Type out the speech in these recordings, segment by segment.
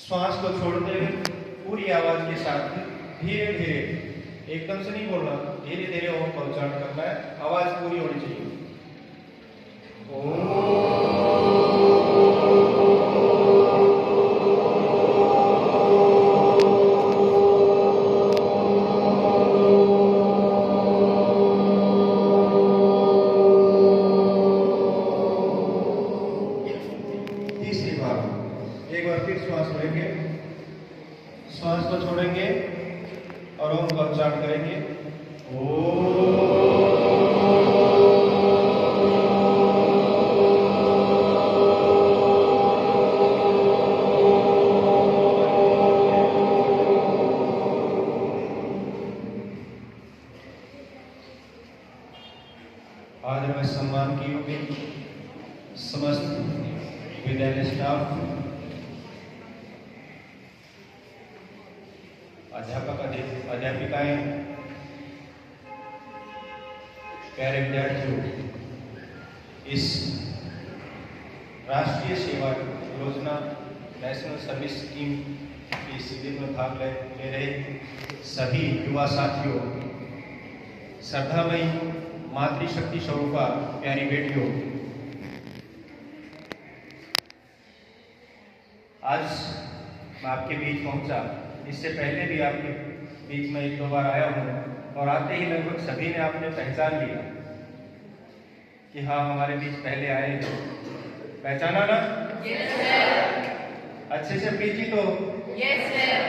श्वास को छोड़ते हुए पूरी आवाज के साथ धीरे धीरे, एकदम से नहीं बोलना, धीरे धीरे ओम का उच्चारण करना है। आवाज पूरी होनी चाहिए। तीसरी बार एक बार फिर श्वास लेंगे, श्वास को छोड़ेंगे और ओम का उच्चारण करेंगे। आज मैं सम्मान की योग्य समस्त विद्यालय स्टाफ, अध्यापक अध्यापिकाएं, प्यारे विद्यार्थियों, इस राष्ट्रीय सेवा योजना नेशनल सर्विस स्कीम के शिविर में भाग ले रहे सभी युवा साथियों, श्रद्धामयी मातृशक्ति स्वरूपा प्यारी बेटियों, आज मैं आपके बीच पहुंचा। इससे पहले भी आपके बीच में एक दो बार आया हूं और आते ही लगभग सभी ने आपने पहचान लिया कि हाँ, हमारे बीच पहले आए हैं। पहचाना ना? Yes sir. अच्छे से परिचित हो? Yes sir.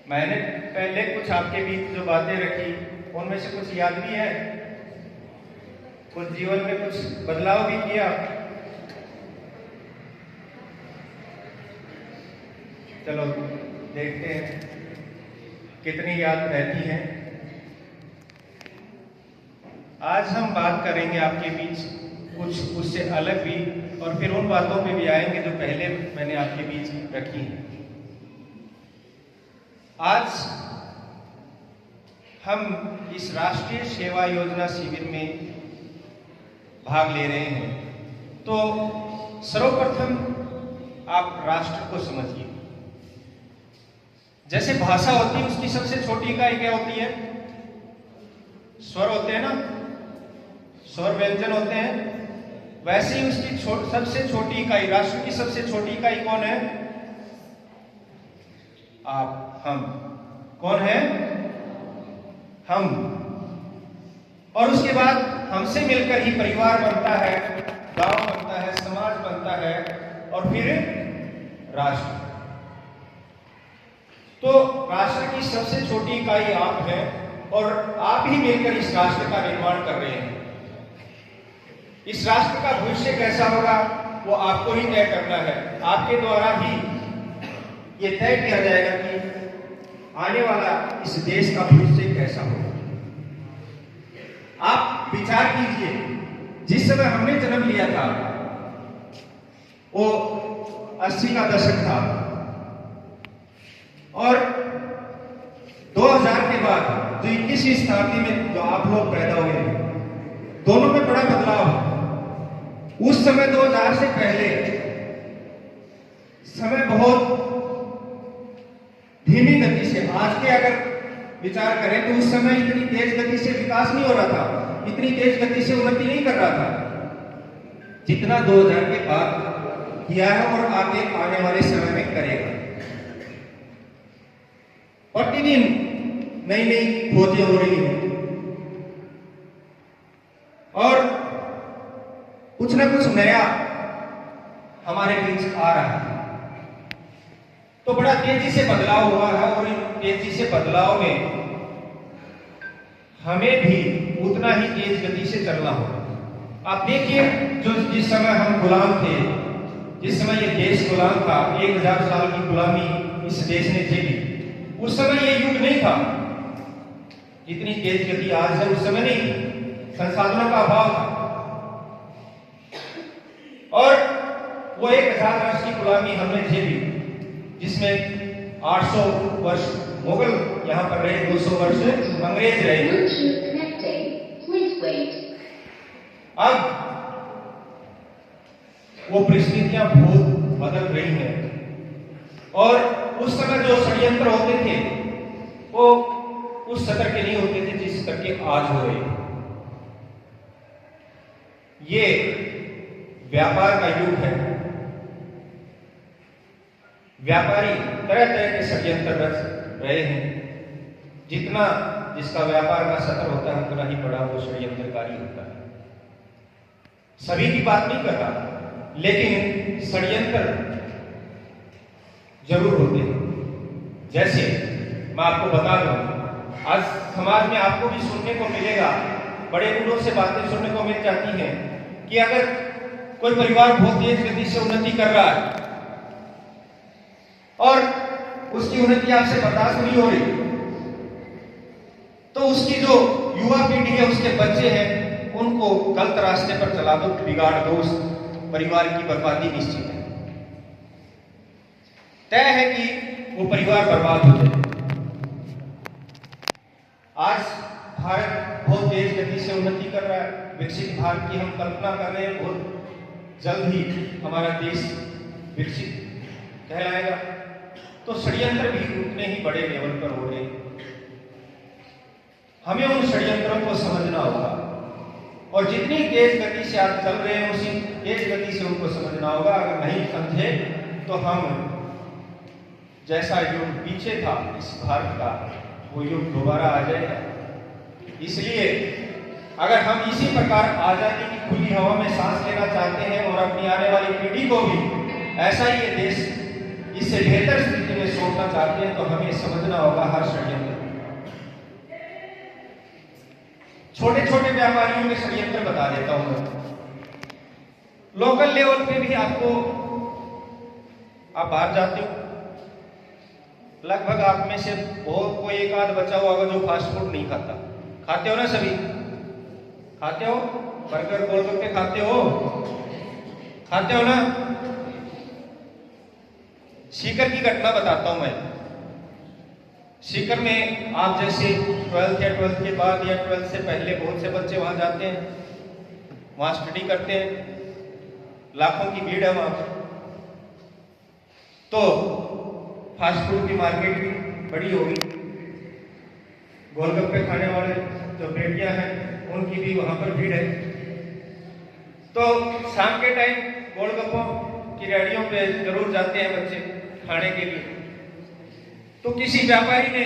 मैंने पहले कुछ आपके बीच जो बातें रखी उनमें से कुछ याद भी है, कुछ जीवन में कुछ बदलाव भी किया। चलो देखते हैं कितनी याद रहती है। आज हम बात करेंगे आपके बीच कुछ उससे अलग भी, और फिर उन बातों पे भी आएंगे जो पहले मैंने आपके बीच रखी हैं। आज हम इस राष्ट्रीय सेवा योजना शिविर में भाग ले रहे हैं, तो सर्वप्रथम आप राष्ट्र को समझिए। जैसे भाषा होती है, उसकी सबसे छोटी इकाई क्या होती है? स्वर होते हैं ना, स्वर व्यंजन होते हैं। वैसे ही उसकी सबसे छोटी इकाई, राष्ट्र की सबसे छोटी इकाई कौन है? आप, हम। कौन है? हम। और उसके बाद हमसे मिलकर ही परिवार बनता है, गांव बनता है, समाज बनता है और फिर राष्ट्र। तो राष्ट्र की सबसे छोटी इकाई आप हैं और आप ही मिलकर इस राष्ट्र का निर्माण कर रहे हैं। इस राष्ट्र का भविष्य कैसा होगा वो आपको ही तय करना है। आपके द्वारा ही ये तय किया जाएगा कि आने वाला इस देश का भविष्य कैसा होगा। आप विचार कीजिए, जिस समय हमने जन्म लिया था वो 80 का दशक था और 2000 के बाद जो 21वीं शताब्दी में जो आप लोग पैदा हुए, दोनों में बड़ा बदलाव। उस समय 2000 से पहले समय बहुत धीमी गति से, आज के अगर विचार करें तो उस समय इतनी तेज गति से विकास नहीं हो रहा था, इतनी तेज गति से उन्नति नहीं कर रहा था जितना 2000 के बाद किया है और आगे आने वाले समय में करेगा। प्रतिदिन नई नई खोजें हो रही हैं और कुछ ना कुछ नया हमारे बीच आ रहा है। तो बड़ा तेजी से बदलाव हुआ है और इन तेजी से बदलाव में हमें भी उतना ही तेज गति से चलना होगा। आप देखिए, जो जिस समय हम गुलाम थे, जिस समय ये देश गुलाम था, 1000 साल की गुलामी इस देश ने झेली, उस समय ये युग नहीं था। जितनी तेज गति आज है उस समय नहीं, संसाधनों का अभाव था। और वो 1000 वर्ष की गुलामी हमने झेली, जिसमें 800 वर्ष मुगल यहाँ पर रहे, 200 वर्ष अंग्रेज रहे। अब वो परिस्थितियां बहुत बदल रही हैं और पर जो षड्यंत्र होते थे वो उस स्तर के नहीं होते थे जिस स्तर के आज हो रहे हैं। ये व्यापार का युग है। व्यापारी तरह तरह के षड्यंत्र रच रहे हैं। जितना जिसका व्यापार का स्तर होता है उतना ही बड़ा वो षड्यंत्रकारी होता है। सभी की बात नहीं कर रहा, लेकिन षड्यंत्र जरूर होते हैं। जैसे मैं आपको बता दूं, आज समाज में आपको भी सुनने को मिलेगा, बड़े बूढ़ों से बातें सुनने को मिल जाती हैं कि अगर कोई परिवार बहुत तेज गति से उन्नति कर रहा है और उसकी उन्नति आपसे बर्दाश्त नहीं हो रही, तो उसकी जो युवा पीढ़ी है, उसके बच्चे हैं, उनको गलत रास्ते पर चला दो, बिगाड़ दो, उस परिवार की बर्बादी निश्चित है। तय है कि वो परिवार बर्बाद हो जाए। आज भारत बहुत तेज गति से उन्नति कर रहा है। विकसित भारत की हम कल्पना कर रहे हैं। बहुत जल्द ही हमारा देश विकसित कहलाएगा। तो षड्यंत्र भी उतने ही बड़े लेवल पर हो रहे हैं। हमें उन षड्यंत्रों को समझना होगा और जितनी तेज गति से आप चल रहे हैं उसी तेज गति से उनको समझना होगा। अगर नहीं समझे तो हम जैसा युग पीछे था इस भारत का, वो युग दोबारा आ जाएगा। इसलिए अगर हम इसी प्रकार आजादी की खुली हवा में सांस लेना चाहते हैं और अपनी आने वाली पीढ़ी को भी ऐसा ही ये देश इससे बेहतर स्थिति में छोड़ना चाहते हैं, तो हमें समझना होगा हर षड्यंत्र। छोटे छोटे व्यापारियों के षड्यंत्र बता देता हूं मैं। लोकल लेवल पे भी आपको, आप बाहर जाते हो, लगभग आप में से बहुत कोई एक आध बचा होगा जो फास्ट फूड नहीं खाता। खाते हो ना सभी? खाते हो? बर्गर गोलगप्पे खाते हो? खाते हो ना? सीकर की घटना बताता हूं मैं। सीकर में आप जैसे 12th या 12th के बाद या 12th से पहले बहुत से बच्चे वहां जाते हैं, वहां स्टडी करते हैं, लाखों की भीड़ है वहां पर। तो फास्ट फूड की मार्केट भी बड़ी होगी। गोलगप्पे खाने वाले जो बेटियां हैं उनकी भी वहां पर भीड़ है। तो शाम के टाइम गोलगप्पों की रेहड़ियों पे जरूर जाते हैं बच्चे खाने के लिए। तो किसी व्यापारी ने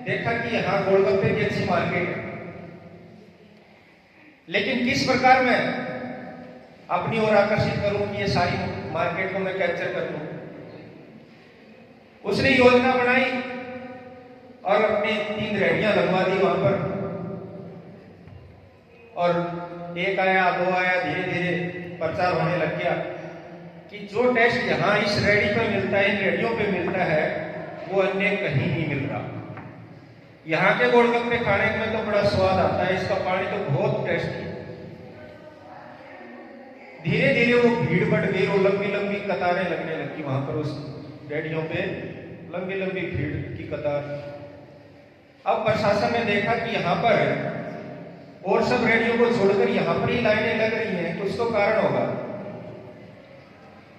देखा कि यहाँ गोलगप्पे की अच्छी मार्केट है, लेकिन किस प्रकार मैं अपनी ओर आकर्षित करूं कि ये सारी मार्केट को मैं कैप्चर कर लूं। उसने योजना बनाई और अपने 3 रेहड़ियां लगवा दी वहां पर, और 1 आया 2 आया, धीरे धीरे प्रचार होने लग गया कि जो टेस्ट यहाँ इस रेहड़ी पर मिलता है, इन रेहड़ियों पे मिलता है, वो अन्य कहीं नहीं मिल रहा। यहाँ के गोलगप्पे खाने में तो बड़ा स्वाद आता है, इसका पानी तो बहुत टेस्टी। धीरे धीरे वो भीड़ बढ़ गई और लंबी लंबी कतारें लगने लगी वहां पर। उस रेहड़ियों पे लंबी लंबी भीड़ की कतार। अब प्रशासन ने देखा कि यहाँ पर और सब रेहड़ियों को छोड़कर यहाँ पर ही लाइनें लग रही हैं, कुछ तो कारण होगा।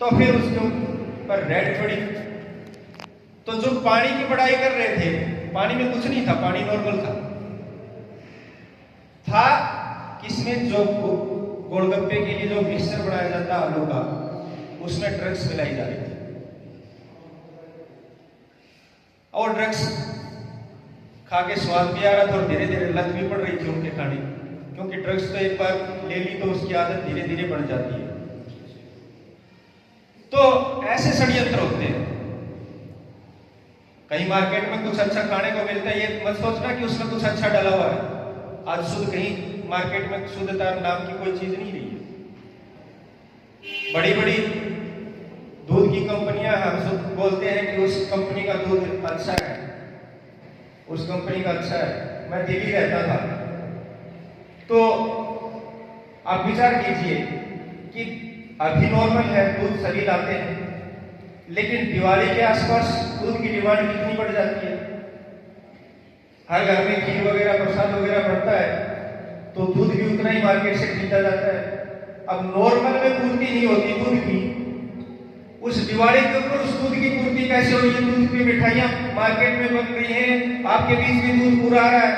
तो फिर उसके ऊपर रेड पड़ी। तो जो पानी की पढ़ाई कर रहे थे, पानी में कुछ नहीं था, पानी नॉर्मल था किसमें जो गोलगप्पे के लिए जो मिक्सचर बनाया जाता है आलू का, उसमें ड्रग्स मिलाई जा रही थी। और ड्रग्स खा के स्वाद भी आ रहा था और धीरे धीरे लत भी पड़ रही थी उनके खाने, क्योंकि ड्रग्स तो एक बार ले ली तो उसकी आदत धीरे धीरे बढ़ जाती है। तो ऐसे षड्यंत्र होते हैं। कहीं मार्केट में कुछ अच्छा खाने को मिलता है, ये मत सोचना कि उसमें कुछ अच्छा डाला हुआ है। आज शुद्ध, कहीं मार्केट में शुद्धता नाम की कोई चीज नहीं रही है। बड़ी बड़ी दूध की कंपनियां, हम बोलते हैं कि उस कंपनी का दूध अच्छा है, उस कंपनी का अच्छा है। मैं दिल्ली रहता था, तो आप विचार कीजिए कि अभी नॉर्मल है, दूध सभी लाते हैं, लेकिन दिवाली के आसपास दूध की डिमांड कितनी बढ़ जाती है। हर घर में खीर वगैरह, प्रसाद वगैरह बढ़ता है, तो दूध भी उतना ही मार्केट से खरीदा जाता है। अब नॉर्मल में पूर्ति नहीं होती दूध की, उस दिवाली के ऊपर उस दूध की पूर्ति कैसे हो रही है? दूध की मिठाइयां मार्केट में बन रही हैं, आपके बीच में दूध पूरा आ रहा है,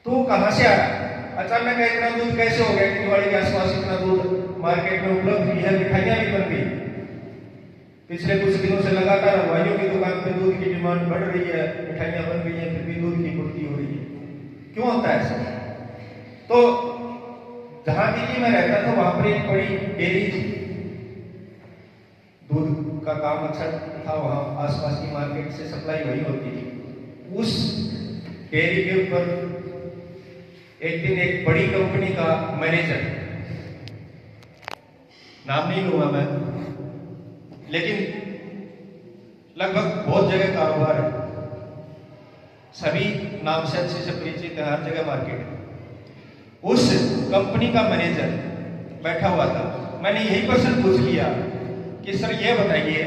तो कहां से आ रहा है? अचानक इतना दूध कैसे हो गया कि दिवाली के आसपास इतना दूध मार्केट में उपलब्ध भी है, मिठाइयां भी बन गई। पिछले कुछ दिनों से लगातार हलवाइयों की दुकान पे दूध की डिमांड बढ़ रही है, मिठाइयां बन रही हैं, फिर भी दूध की पूर्ति हो रही है। क्यों होता है ऐसा? तो जहां दिल्ली में रहता था वहां पर एक बड़ी डेयरी थी, दूध का काम अच्छा था, वहां आसपास की मार्केट से सप्लाई वही होती थी। उस डेयरी के ऊपर एक दिन एक बड़ी कंपनी का मैनेजर, नाम नहीं लूंगा मैं, लेकिन लगभग बहुत जगह कारोबार है, सभी नाम से अच्छे से परिचित है, हर जगह मार्केट है। उस कंपनी का मैनेजर बैठा हुआ था। मैंने यही प्रश्न पूछ लिया कि सर ये बताइए,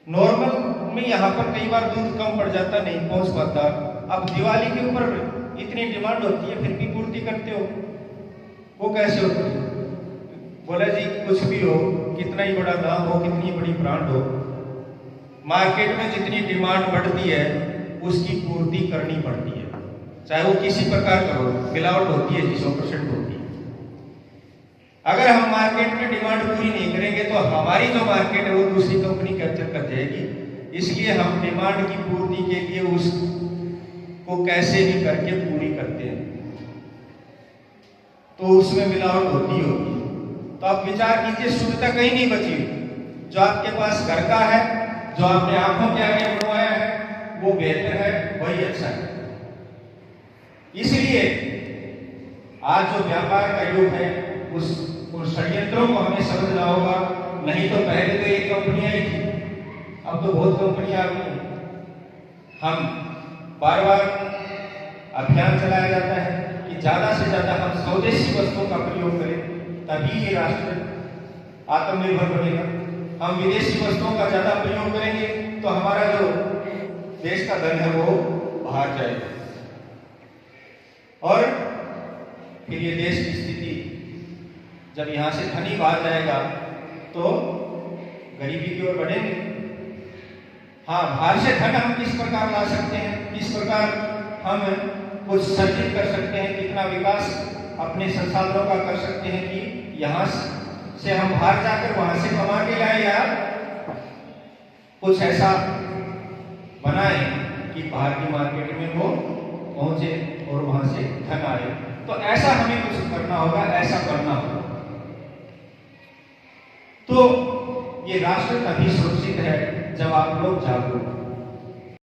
नॉर्मल में यहाँ पर कई बार दूध कम पड़ जाता, नहीं पहुंच पाता, अब दिवाली के ऊपर इतनी डिमांड होती है फिर भी पूर्ति करते हो, वो कैसे होती है? बोला जी कुछ भी हो, कितना ही बड़ा नाम हो, कितनी बड़ी ब्रांड हो, मार्केट में जितनी डिमांड बढ़ती है उसकी पूर्ति करनी पड़ती है, चाहे वो किसी प्रकार का हो, मिलावट होती है जी, 100% होती है। अगर हम मार्केट में डिमांड पूरी नहीं करेंगे तो हमारी जो मार्केट है वो दूसरी कंपनी कैप्चर कर जाएगी। इसलिए हम डिमांड की पूर्ति के लिए उसको कैसे भी करके पूरी करते हैं, तो उसमें मिलावट होती होगी। तो आप विचार कीजिए, शुद्धता कहीं नहीं बची। जो आपके पास घर का है, जो आपने आंखों के आगे बनवाया है, वो बेहतर है, वही अच्छा है। इसलिए आज जो व्यापार का युग है उस षड्यंत्रों को हमें समझना होगा। नहीं तो पहले तो एक कंपनी आई थी, अब तो बहुत कंपनियां आ गई। हम बार बार अभियान चलाया जाता है कि ज्यादा से ज्यादा हम स्वदेशी वस्तुओं का प्रयोग करें, तभी ये राष्ट्र आत्मनिर्भर बनेगा। हम विदेशी वस्तुओं का ज्यादा प्रयोग करेंगे तो हमारा जो देश का धन है वो बाहर जाएगा, और फिर ये देश की स्थिति, जब यहां से धन ही बाहर जाएगा तो गरीबी की ओर बढ़ेंगे। हाँ, बाहर से धन हम किस प्रकार ला सकते हैं, किस प्रकार हम कुछ सर्जित कर सकते हैं, कितना विकास अपने संसाधनों का कर सकते हैं कि यहां से हम बाहर जाकर वहां से कमा के लाए, या कुछ ऐसा बनाए कि बाहर की मार्केट में वो पहुंचे और वहां से धन आए। तो ऐसा हमें कुछ करना होगा, ऐसा करना होगा। तो ये राष्ट्र तभी सुरक्षित है जब आप लोग जागरूक